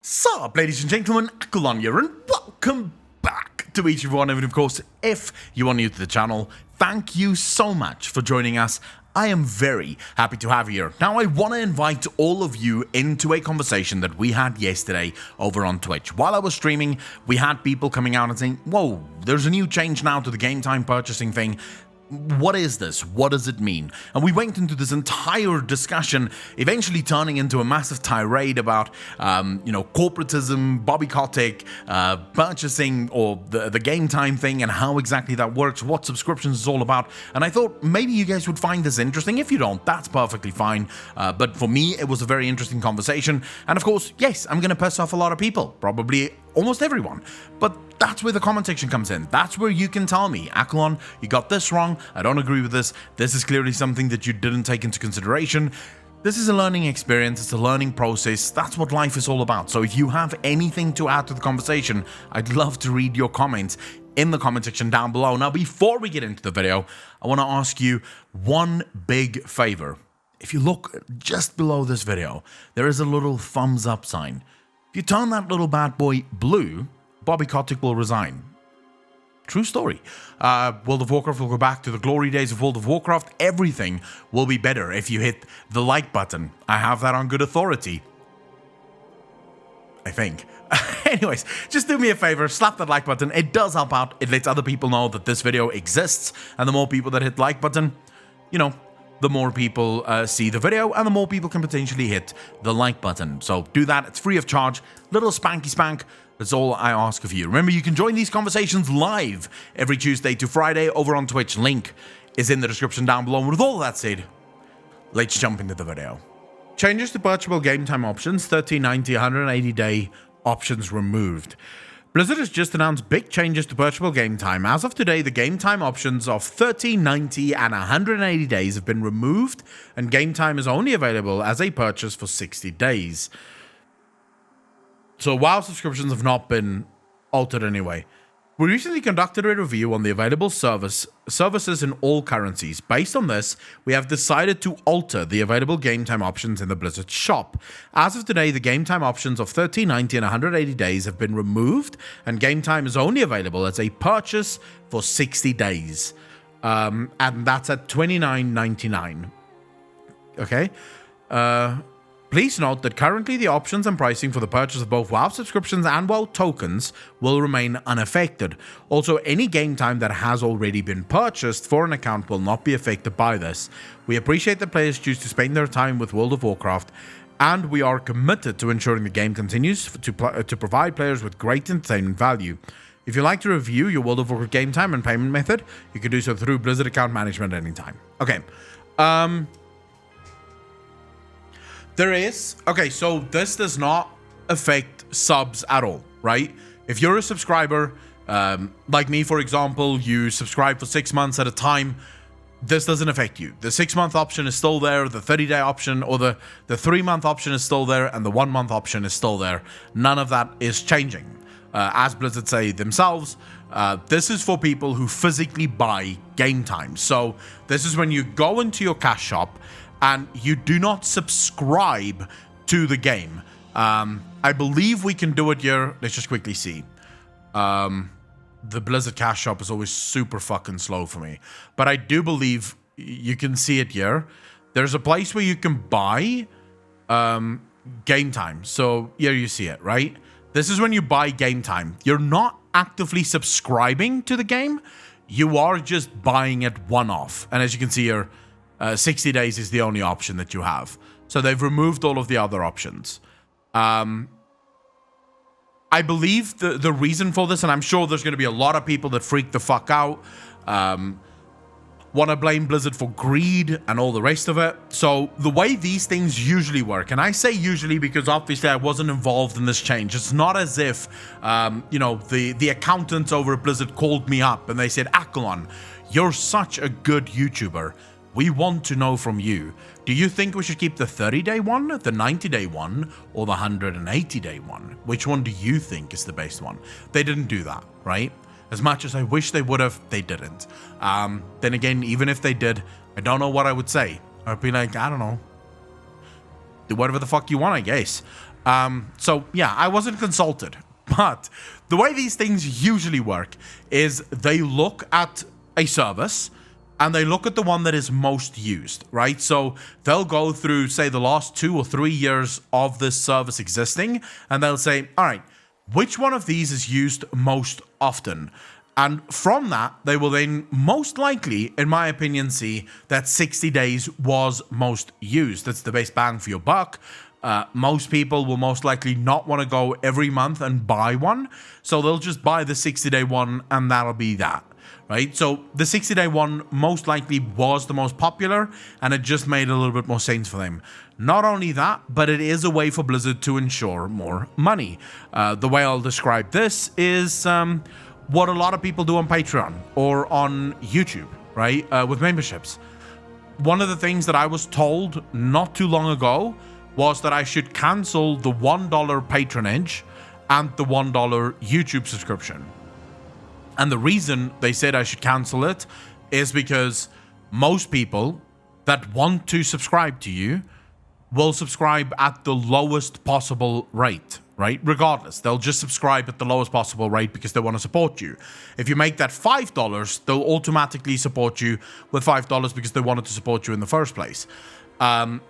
Sup, ladies and gentlemen, Akulon here, and welcome back to each of one. And of course, if you are new to the channel, thank you so much for joining us. I am very happy to have you here. Now, I want to invite all of you into a conversation that we had yesterday over on Twitch. While I was streaming, we had people coming out and saying, whoa, there's a new change now to the game time purchasing thing. What is this? What does it mean? And we went into this entire discussion, eventually turning into a massive tirade about, corporatism, Bobby Kotick, purchasing, or the game time thing, and how exactly that works, what subscriptions is all about. And I thought maybe you guys would find this interesting. If you don't, that's perfectly fine. But for me, it was a very interesting conversation. And of course, yes, I'm going to piss off a lot of people, probably almost everyone. But that's where the comment section comes in. That's where you can tell me, Akulon, you got this wrong. I don't agree with this. This is clearly something that you didn't take into consideration. This is a learning experience. It's a learning process. That's what life is all about. So if you have anything to add to the conversation, I'd love to read your comments in the comment section down below. Now, before we get into the video, I want to ask you one big favor. If you look just below this video, there is a little thumbs up sign. If you turn that little bad boy blue, Bobby Kotick will resign. True story. World of Warcraft will go back to the glory days of World of Warcraft. Everything will be better if you hit the like button. I have that on good authority. I think. Anyways, just do me a favor, slap that like button. It does help out. It lets other people know that this video exists. And the more people that hit the like button, the more people see the video, and the more people can potentially hit the like button. So do that. It's free of charge. Little spanky spank. That's all I ask of you. Remember, you can join these conversations live every Tuesday to Friday over on Twitch. Link is in the description down below. And with all that said, let's jump into the video. Changes to purchasable game time options. 1390, 180-day options removed. Blizzard has just announced big changes to purchasable game time. As of today, the game time options of 30, 90, and 180 days have been removed, and game time is only available as a purchase for 60 days. So WoW subscriptions have not been altered anyway. We recently conducted a review on the available services in all currencies. Based on this, we have decided to alter the available game time options in the Blizzard shop. As of today, the game time options of 30, 90, and 180 days have been removed, and game time is only available as a purchase for 60 days. And that's at $29.99. Okay? Please note that currently the options and pricing for the purchase of both WoW subscriptions and WoW tokens will remain unaffected. Also, any game time that has already been purchased for an account will not be affected by this. We appreciate that players choose to spend their time with World of Warcraft, and we are committed to ensuring the game continues to provide players with great entertainment value. If you'd like to review your World of Warcraft game time and payment method, you can do so through Blizzard account management anytime. Okay. So this does not affect subs at all, right? If you're a subscriber, like me, for example, you subscribe for 6 months at a time, this doesn't affect you. The 6-month option is still there, the 30-day option, or the 3-month option is still there, and the 1-month option is still there. None of that is changing. As Blizzard say themselves, this is for people who physically buy game time. So this is when you go into your cash shop, and you do not subscribe to the game. I believe we can do it here. Let's just quickly see. The Blizzard Cash Shop is always super fucking slow for me. But I do believe you can see it here. There's a place where you can buy game time. So here you see it, right? This is when you buy game time. You're not actively subscribing to the game. You are just buying it one-off. And as you can see here, 60 days is the only option that you have. So they've removed all of the other options. I believe the reason for this, and I'm sure there's going to be a lot of people that freak the fuck out, want to blame Blizzard for greed and all the rest of it. So the way these things usually work, and I say usually because obviously I wasn't involved in this change. It's not as if, the accountants over at Blizzard called me up and they said, Akulon, you're such a good YouTuber. We want to know from you, do you think we should keep the 30-day one, the 90-day one, or the 180-day one? Which one do you think is the best one? They didn't do that, right? As much as I wish they would have, they didn't. Then again, even if they did, I don't know what I would say. I'd be like, I don't know. Do whatever the fuck you want, I guess. So yeah, I wasn't consulted. But the way these things usually work is they look at a service and they look at the one that is most used, right? So they'll go through, say, the last 2 or 3 years of this service existing, and they'll say, all right, which one of these is used most often? And from that, they will then most likely, in my opinion, see that 60 days was most used. That's the best bang for your buck. Most people will most likely not want to go every month and buy one. So they'll just buy the 60-day one and that'll be that, right? So the 60-day one most likely was the most popular and it just made a little bit more sense for them. Not only that, but it is a way for Blizzard to ensure more money. The way I'll describe this is what a lot of people do on Patreon or on YouTube, right? With memberships. One of the things that I was told not too long ago was that I should cancel the $1 patronage and the $1 YouTube subscription. And the reason they said I should cancel it is because most people that want to subscribe to you will subscribe at the lowest possible rate, right? Regardless, they'll just subscribe at the lowest possible rate because they want to support you. If you make that $5, they'll automatically support you with $5 because they wanted to support you in the first place.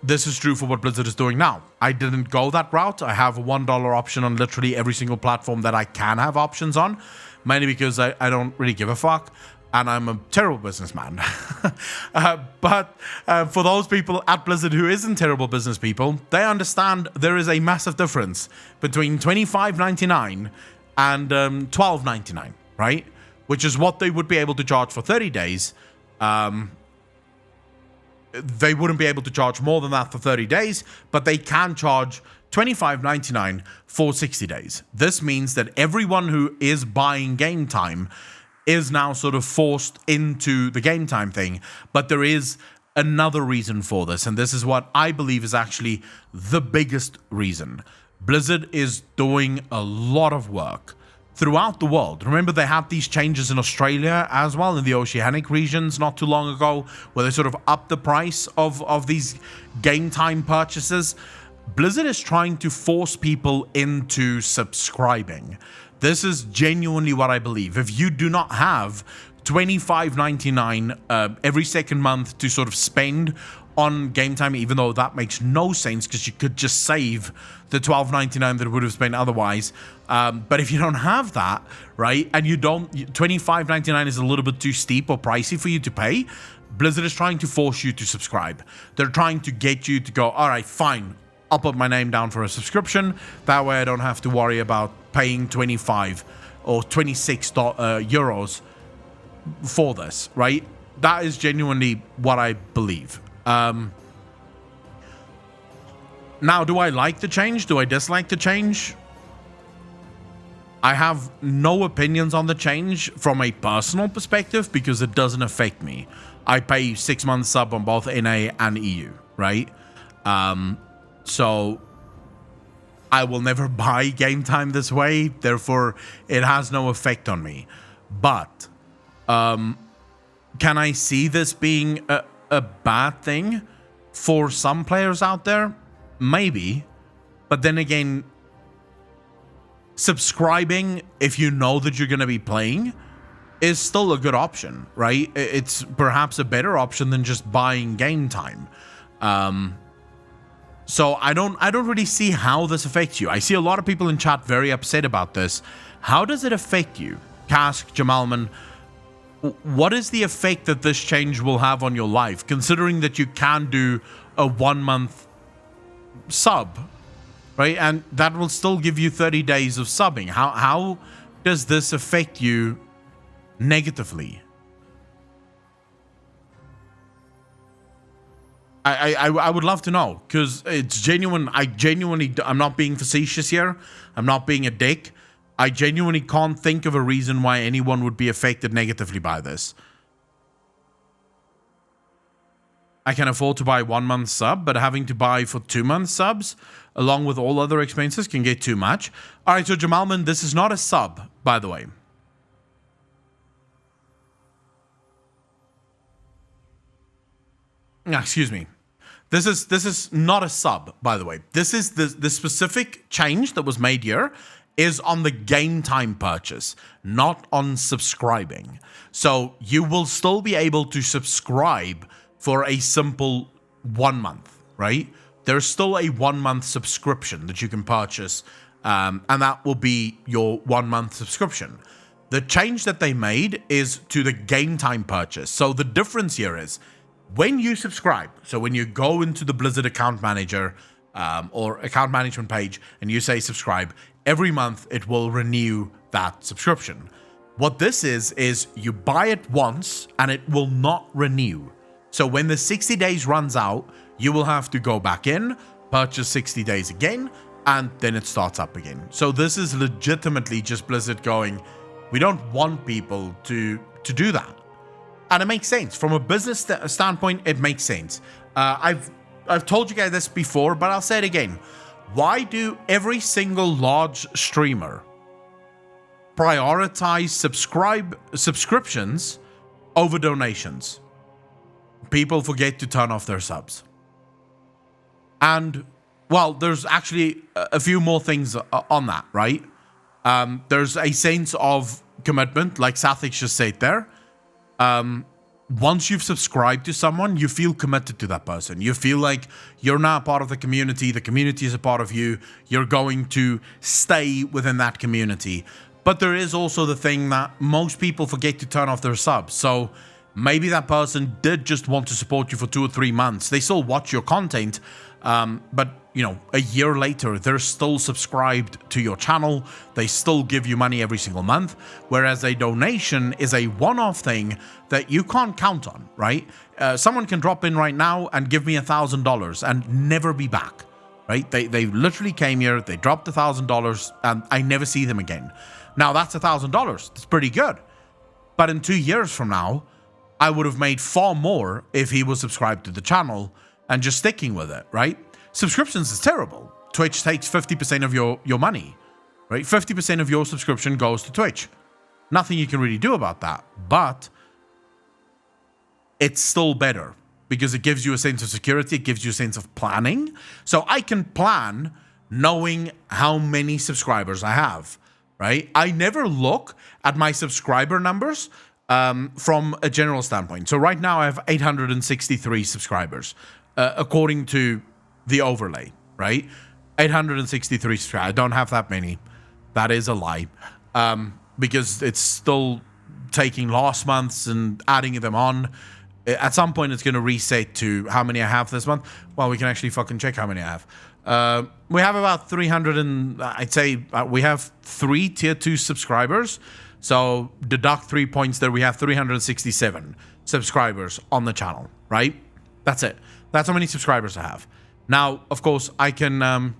This is true for what Blizzard is doing now. I didn't go that route. I have a $1 option on literally every single platform that I can have options on, mainly because I don't really give a fuck, and I'm a terrible businessman. But for those people at Blizzard who isn't terrible business people, they understand there is a massive difference between $25.99 and $12.99, right? Which is what they would be able to charge for 30 days. They wouldn't be able to charge more than that for 30 days, but they can charge $25.99 for 60 days. This means that everyone who is buying game time is now sort of forced into the game time thing. But there is another reason for this, and this is what I believe is actually the biggest reason. Blizzard is doing a lot of work throughout the world. Remember, they had these changes in Australia as well, in the Oceanic regions not too long ago, where they sort of upped the price of these game time purchases. Blizzard is trying to force people into subscribing. This is genuinely what I believe. If you do not have $25.99 every second month to sort of spend on game time, even though that makes no sense because you could just save the $12.99 that it would have spent otherwise. But if you don't have that, right, and you don't, $25.99 is a little bit too steep or pricey for you to pay, Blizzard is trying to force you to subscribe. They're trying to get you to go, all right, fine, I'll put my name down for a subscription. That way I don't have to worry about paying 25 or 26 euros for this, right? That is genuinely what I believe. Now, do I like the change? Do I dislike the change? I have no opinions on the change from a personal perspective because it doesn't affect me. I pay 6 months sub on both NA and EU, right? So I will never buy game time this way. Therefore, it has no effect on me. But can I see this being a bad thing for some players out there? Maybe. But then again, subscribing, if you know that you're going to be playing, is still a good option, right? It's perhaps a better option than just buying game time. So I don't really see how this affects you. I see a lot of people in chat very upset about this. How does it affect you? Cask, Jamalman, what is the effect that this change will have on your life, considering that you can do a 1 month sub, right? And that will still give you 30 days of subbing. How does this affect you negatively? I would love to know, because it's genuine. I'm not being facetious here. I'm not being a dick. I genuinely can't think of a reason why anyone would be affected negatively by this. I can afford to buy 1 month sub, but having to buy for 2 month subs, along with all other expenses, can get too much. All right, so Jamalman, this is not a sub, by the way. Excuse me. This is not a sub, by the way. This is the specific change that was made here is on the game time purchase, not on subscribing. So you will still be able to subscribe for a simple 1 month, right? There's still a 1 month subscription that you can purchase, and that will be your 1 month subscription. The change that they made is to the game time purchase. So the difference here is when you subscribe, so when you go into the Blizzard account manager or account management page and you say subscribe, every month it will renew that subscription. What this is you buy it once and it will not renew. So when the 60 days runs out, you will have to go back in, purchase 60 days again, and then it starts up again. So this is legitimately just Blizzard going, we don't want people to do that. And it makes sense. From a business standpoint, it makes sense. I've told you guys this before, but I'll say it again. Why do every single large streamer prioritize subscriptions over donations? People forget to turn off their subs. And, well, there's actually a few more things on that, right? There's a sense of commitment, like Sathik just said there. Once you've subscribed to someone, you feel committed to that person. You feel like you're now part of the community is a part of you. You're going to stay within that community. But there is also the thing that most people forget to turn off their subs. So maybe that person did just want to support you for 2 or 3 months. They still watch your content, but you know, a year later, they're still subscribed to your channel. They still give you money every single month. Whereas a donation is a one-off thing that you can't count on, right? Someone can drop in right now and give me $1,000 and never be back, right? They literally came here, they dropped $1,000, and I never see them again. Now that's $1,000. That's pretty good. But in 2 years from now, I would have made far more if he was subscribed to the channel and just sticking with it, right? Subscriptions is terrible. Twitch takes 50% of your money, right? 50% of your subscription goes to Twitch. Nothing you can really do about that, but it's still better because it gives you a sense of security. It gives you a sense of planning. So I can plan knowing how many subscribers I have, right? I never look at my subscriber numbers from a general standpoint. So right now I have 863 subscribers, according to the overlay, right? 863 subscribers. I don't have that many. That is a lie, because it's still taking last month's and adding them on. At some point, it's going to reset to how many I have this month. Well, we can actually fucking check how many I have. We have about 300 and I'd say we have 3 tier 2 subscribers. So deduct 3 points there. We have 367 subscribers on the channel, right? That's it. That's how many subscribers I have. Now, of course, I can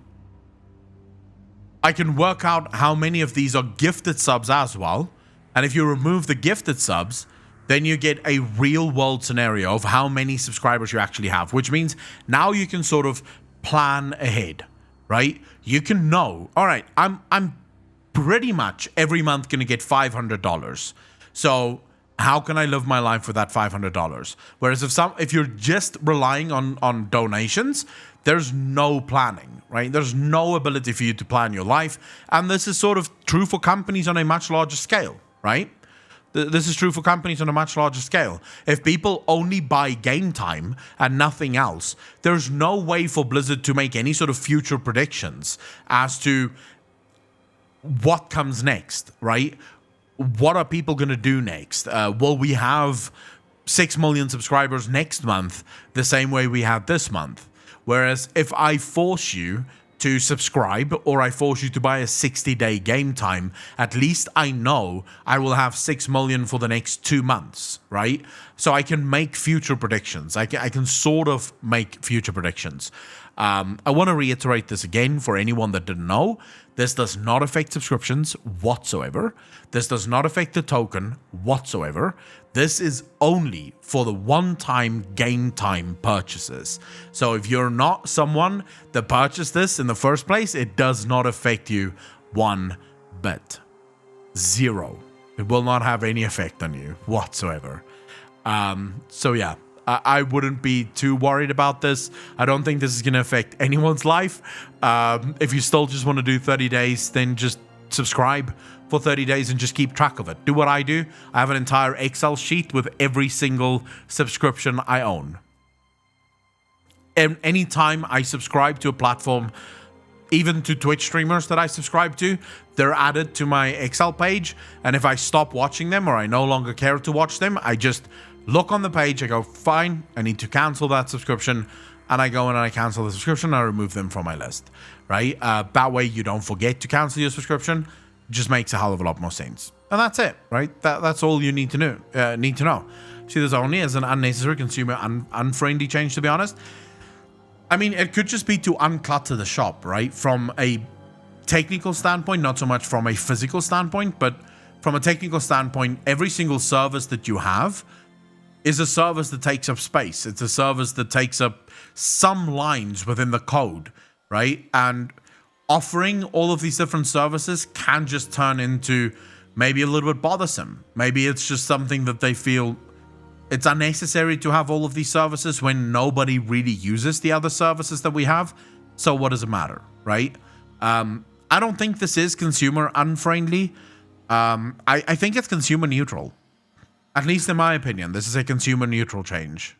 work out how many of these are gifted subs as well. And if you remove the gifted subs, then you get a real world scenario of how many subscribers you actually have, which means now you can sort of plan ahead, right? You can know, all right, I'm pretty much every month going to get $500. So how can I live my life with that $500? Whereas if you're just relying on donations, there's no planning, right? There's no ability for you to plan your life. And this is sort of true for companies on a much larger scale, right? This is true for companies on a much larger scale. If people only buy game time and nothing else, there's no way for Blizzard to make any sort of future predictions as to what comes next, right? What are people going to do next? Will we have 6 million subscribers next month the same way we had this month? Whereas if I force you to subscribe or I force you to buy a 60-day game time, at least I know I will have 6 million for the next 2 months, right? So I can make future predictions. I can sort of make future predictions. I want to reiterate this again for anyone that didn't know. This does not affect subscriptions whatsoever. This does not affect the token whatsoever. This is only for the one-time game time purchases. So if you're not someone that purchased this in the first place, it does not affect you one bit. Zero. It will not have any effect on you whatsoever. So yeah, I wouldn't be too worried about this. I don't think this is going to affect anyone's life. If you still just want to do 30 days, then just subscribe for 30 days and just keep track of it. Do what I do. I have an entire Excel sheet with every single subscription I own. And anytime I subscribe to a platform, even to Twitch streamers that I subscribe to, they're added to my Excel page. And if I stop watching them or I no longer care to watch them, I just look on the page, I go, fine, I need to cancel that subscription. And I go in and I cancel the subscription, I remove them from my list, right? That way you don't forget to cancel your subscription. It just makes a hell of a lot more sense. And that's it, right? That's all you need to know. See this only as an unnecessary consumer unfriendly change, to be honest. I mean, it could just be to unclutter the shop, right? From a technical standpoint, not so much from a physical standpoint, but from a technical standpoint, every single service that you have is a service that takes up space. It's a service that takes up some lines within the code, right? And offering all of these different services can just turn into maybe a little bit bothersome. Maybe it's just something that they feel it's unnecessary to have all of these services when nobody really uses the other services that we have. So what does it matter, right? I don't think this is consumer unfriendly. I think it's consumer neutral. At least in my opinion, this is a consumer neutral change.